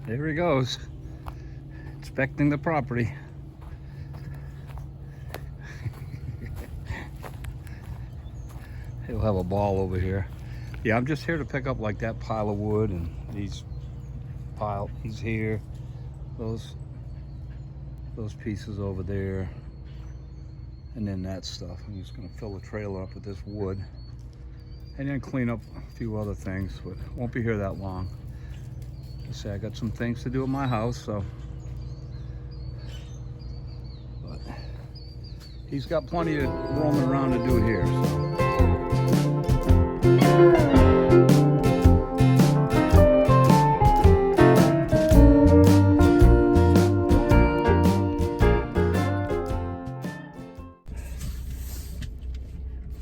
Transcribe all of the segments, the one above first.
There he goes, inspecting the property. He'll have a ball over here. Yeah, I'm just here to pick up like that pile of wood and he's here. Those pieces over there. And then that stuff. I'm just gonna fill the trailer up with this wood. And then clean up a few other things, but won't be here that long. I say I got some things to do at my house, so. But he's got plenty of roaming around to do here, so.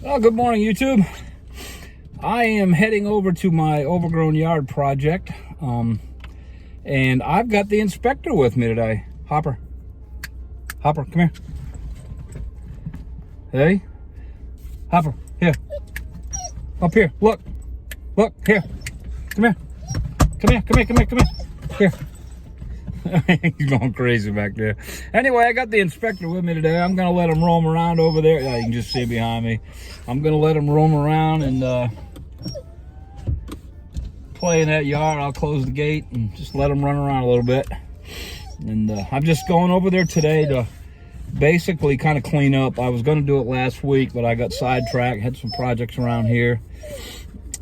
Well, good morning, YouTube. I am heading over to my Overgrown yard project, and I've got the inspector with me today. Hopper, come here. Hey, Hopper, here, up here. Look, here. Come here. Here. He's going crazy back there. Anyway, I got the inspector with me today. I'm gonna let him roam around over there. Yeah, you can just see behind me. I'm gonna let him roam around and play in that yard. I'll close the gate and just let him run around a little bit. And I'm just going over there today to basically kind of clean up. I was gonna do it last week, but I got sidetracked. Had some projects around here.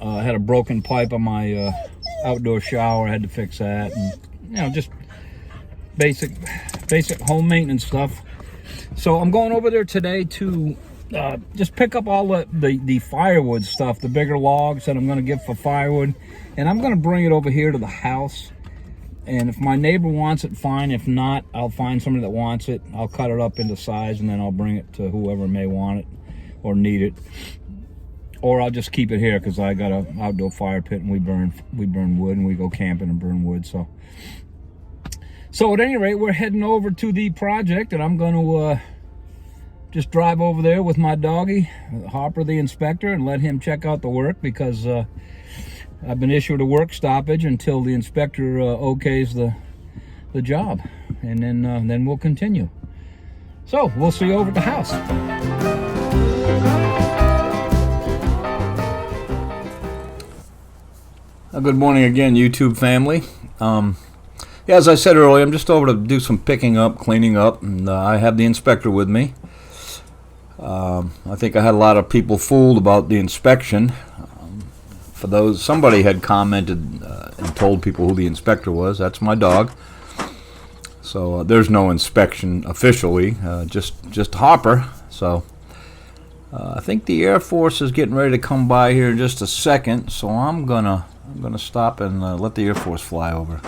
I had a broken pipe on my outdoor shower. I had to fix that, and just basic home maintenance stuff. So I'm going over there today to just pick up all the firewood stuff, the bigger logs that I'm going to give for firewood, and I'm going to bring it over here to the house. And if my neighbor wants it, fine. If not, I'll find somebody that wants it. I'll cut it up into size, and then I'll bring it to whoever may want it or need it. Or I'll just keep it here because I got an outdoor fire pit and we burn wood and we go camping and burn wood. So at any rate, we're heading over to the project, and I'm going to just drive over there with my doggy, Hopper the inspector, and let him check out the work because I've been issued a work stoppage until the inspector okays the job, and then we'll continue. So we'll see you over at the house. Good morning again, YouTube family. Yeah, as I said earlier, I'm just over to do some picking up, cleaning up, and I have the inspector with me. I think I had a lot of people fooled about the inspection. Somebody had commented and told people who the inspector was. That's my dog. So there's no inspection officially, just Hopper. So I think the Air Force is getting ready to come by here in just a second. So I'm gonna stop and let the Air Force fly over.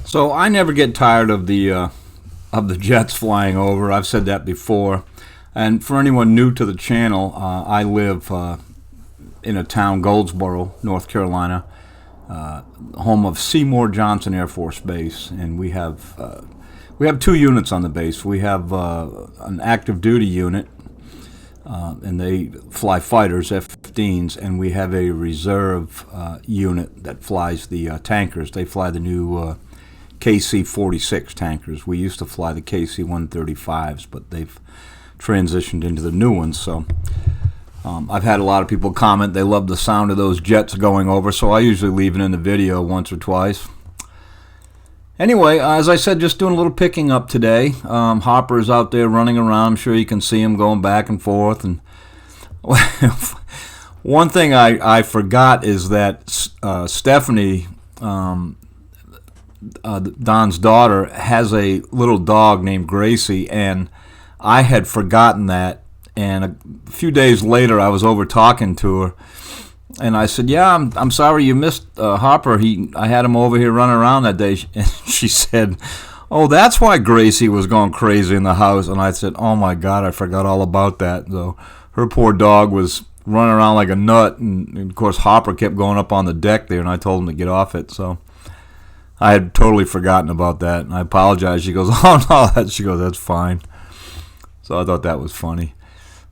So I never get tired of the of the jets flying over. I've said that before. And for anyone new to the channel, I live in a town, Goldsboro, North Carolina, home of Seymour Johnson Air Force Base, and we have 2 units on the base. We have an active duty unit, and they fly fighters, F-15s, and we have a reserve unit that flies the tankers. They fly the new KC-46 tankers. We used to fly the KC-135s, but they've transitioned into the new ones. So I've had a lot of people comment they love the sound of those jets going over, so I usually leave it in the video once or twice. Anyway, as I said, just doing a little picking up today. Hopper's out there running around. I'm sure you can see him going back and forth. And one thing I forgot is that Stephanie, Don's daughter, has a little dog named Gracie, and I had forgotten that. And a few days later, I was over talking to her, and I said, "Yeah, I'm sorry you missed Hopper. I had him over here running around that day." And she said, "Oh, that's why Gracie was going crazy in the house." And I said, "Oh my God, I forgot all about that." So her poor dog was running around like a nut, and of course Hopper kept going up on the deck there, and I told him to get off it. So I had totally forgotten about that, and I apologized. She goes, "Oh no," she goes, "That's fine." So I thought that was funny.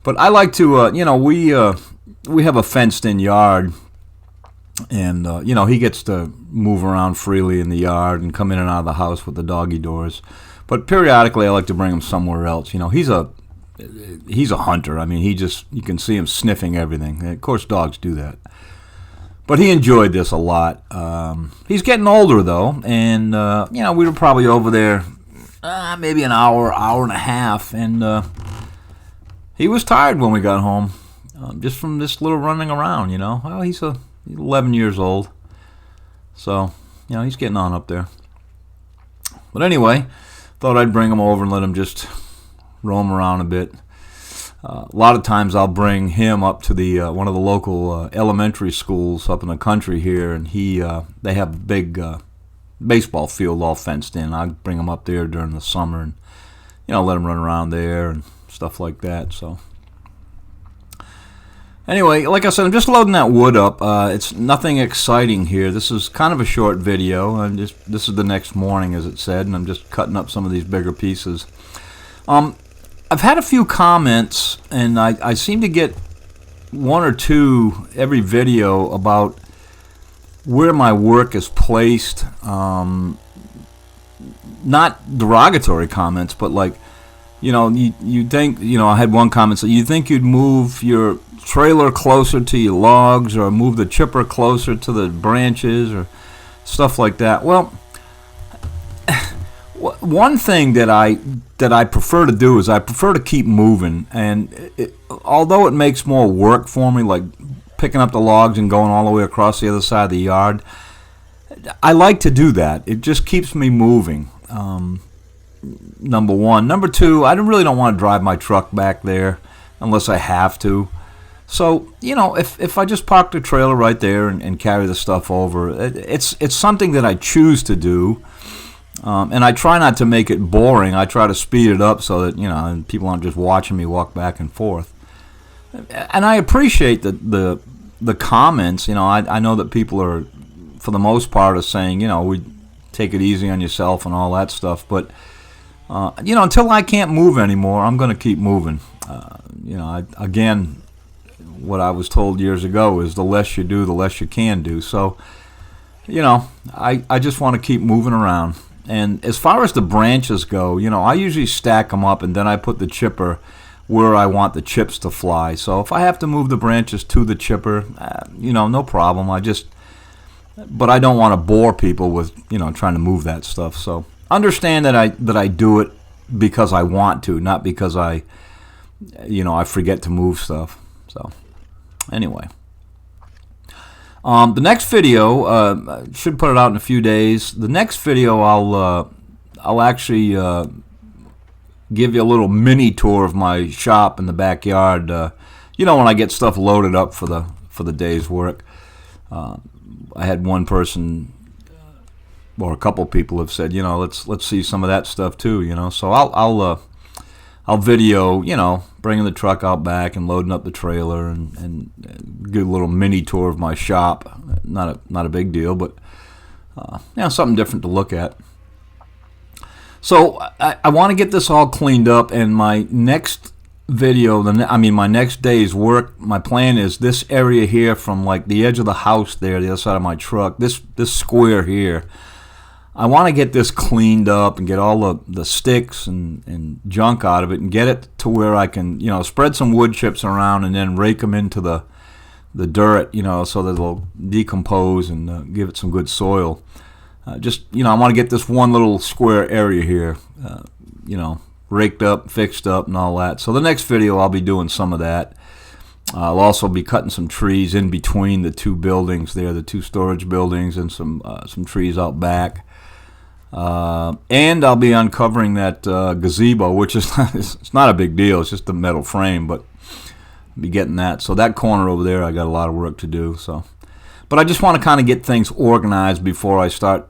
But I like to, we have a fenced-in yard, and, he gets to move around freely in the yard and come in and out of the house with the doggy doors. But periodically I like to bring him somewhere else. He's a hunter. I mean, you can see him sniffing everything. And of course, dogs do that. But he enjoyed this a lot. He's getting older, though, and, we were probably over there maybe an hour and a half, and he was tired when we got home, just from this little running around, Well, he's 11 years old, so, he's getting on up there. But anyway, thought I'd bring him over and let him just roam around a bit. A lot of times I'll bring him up to the one of the local elementary schools up in the country here, and they have a big baseball field all fenced in. I bring him up there during the summer and, let him run around there and stuff like that. So anyway, like I said, I'm just loading that wood up. It's nothing exciting here. This is kind of a short video, and this is the next morning, as it said, and I'm just cutting up some of these bigger pieces. I've had a few comments, and I seem to get 1 or 2 every video about where my work is placed. Not derogatory comments, but like, you think, I had one comment that you think you'd move your trailer closer to your logs, or move the chipper closer to the branches, or stuff like that. Well, one thing that I prefer to do is I prefer to keep moving, and although it makes more work for me, like picking up the logs and going all the way across the other side of the yard, I like to do that. It just keeps me moving. Number one. Number two, I really don't want to drive my truck back there unless I have to. So, if I just park the trailer right there and carry the stuff over, it's something that I choose to do. And I try not to make it boring. I try to speed it up so that, people aren't just watching me walk back and forth. And I appreciate the comments. I know that people are, for the most part, are saying, we take it easy on yourself and all that stuff. But, until I can't move anymore, I'm going to keep moving. Again, what I was told years ago is the less you do, the less you can do. So, I just want to keep moving around. And as far as the branches go, I usually stack them up, and then I put the chipper where I want the chips to fly. So if I have to move the branches to the chipper, no problem. But I don't want to bore people with, trying to move that stuff. So understand that I do it because I want to, not because I forget to move stuff. So anyway. The next video, should put it out in a few days. The next video, I'll actually give you a little mini tour of my shop in the backyard. When I get stuff loaded up for the day's work. I had one person or a couple people have said, let's see some of that stuff too, So I'll video, bringing the truck out back and loading up the trailer and get a little mini tour of my shop. Not a big deal, but something different to look at. So I want to get this all cleaned up, and my next video, my next day's work, my plan is this area here from like the edge of the house there, the other side of my truck, this square here. I want to get this cleaned up and get all the sticks and junk out of it and get it to where I can, spread some wood chips around and then rake them into the dirt, so that it'll decompose and give it some good soil. I want to get this one little square area here, raked up, fixed up, and all that. So the next video I'll be doing some of that. I'll also be cutting some trees in between the two buildings there, the two storage buildings, and some trees out back. And I'll be uncovering that gazebo, which is it's not a big deal. It's just a metal frame, but I'll be getting that. So that corner over there, I got a lot of work to do. But I just want to kind of get things organized before I start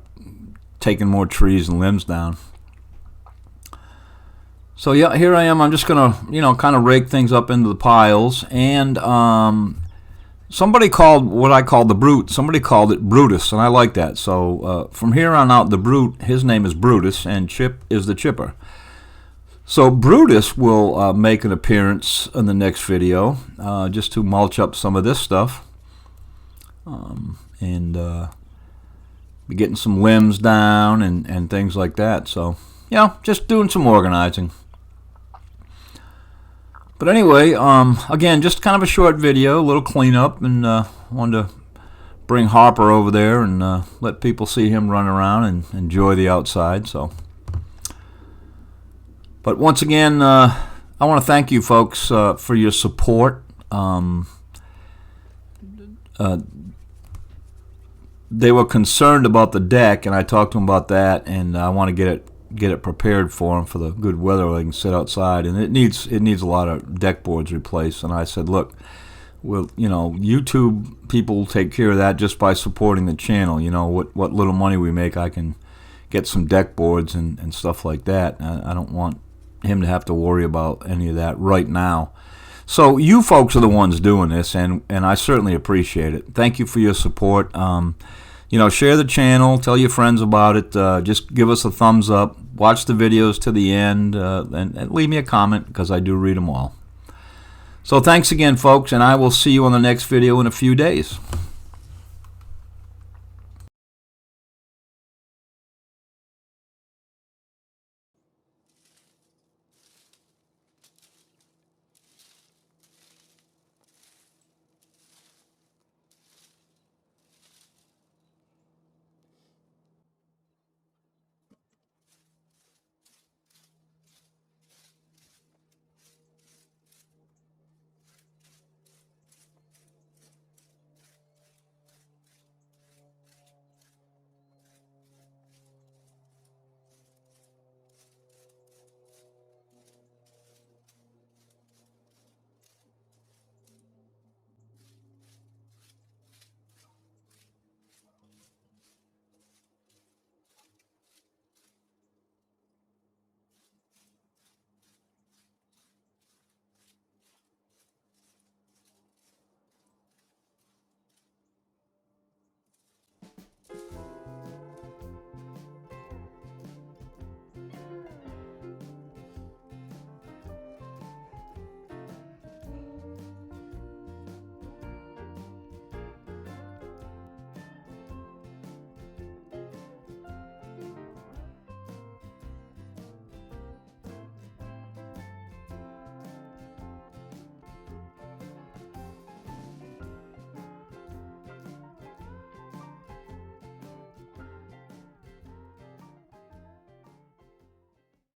taking more trees and limbs down. So yeah, here I am. I'm just gonna, kind of rake things up into the piles. And somebody called what I call the brute. Somebody called it Brutus, and I like that. So from here on out, the brute, his name is Brutus, and Chip is the chipper. So Brutus will make an appearance in the next video, just to mulch up some of this stuff, and be getting some limbs down and things like that. So just doing some organizing. But anyway, again, just kind of a short video, a little cleanup, and wanted to bring Harper over there and let people see him run around and enjoy the outside. But once again, I want to thank you folks for your support. They were concerned about the deck, and I talked to them about that, and I want to get it prepared for them for the good weather where they can sit outside, and it needs a lot of deck boards replaced. And I said, look, YouTube people take care of that just by supporting the channel. What little money we make, I can get some deck boards and stuff like that. I don't want him to have to worry about any of that right now. So you folks are the ones doing this, and I certainly appreciate it. Thank you for your support. Share the channel, tell your friends about it, just give us a thumbs up, watch the videos to the end, and leave me a comment, because I do read them all. So thanks again, folks, and I will see you on the next video in a few days.